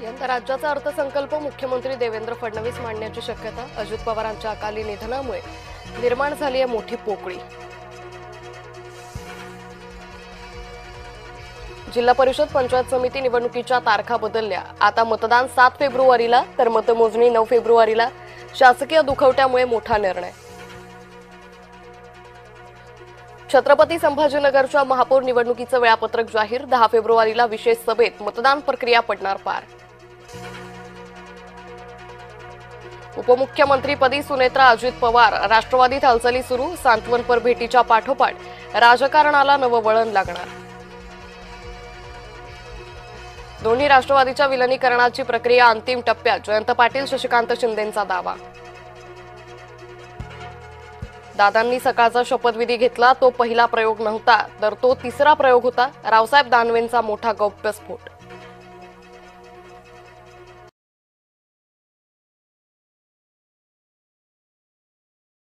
यंदा राज्याचा अर्थसंकल्प मुख्यमंत्री देवेंद्र फडणवीस मांडण्याची शक्यता. अजित पवारांच्या अकाली निधनामुळे निर्माण झाली आहे मोठी पोकळी. जिल्हा परिषद पंचायत समिती निवडणुकीच्या तारखा बदलल्या. आता मतदान 7 फेब्रुवारीला तर मतमोजणी 9 फेब्रुवारीला. शासकीय दुखवट्यामुळे मोठा निर्णय. छत्रपती संभाजीनगरच्या महापौर निवडणुकीचं वेळापत्रक जाहीर. 10 फेब्रुवारीला विशेष सभेत मतदान प्रक्रिया पडणार पार. उपमुख्यमंत्रीपदी सुनेत्रा अजित पवार. राष्ट्रवादीत हालचाली सुरू. सांत्वनपर भेटीच्या पाठोपाठ राजकारणाला नवं वळण लागणार. दोन्ही राष्ट्रवादीच्या विलिनीकरणाची प्रक्रिया अंतिम टप्प्यात. जयंत पाटील शशिकांत शिंदेंचा दावा. दादांनी सकाळचा शपथविधी घेतला. तो पहिला प्रयोग नव्हता तर तो तिसरा प्रयोग होता. रावसाहेब दानवेंचा मोठा गौप्यस्फोट.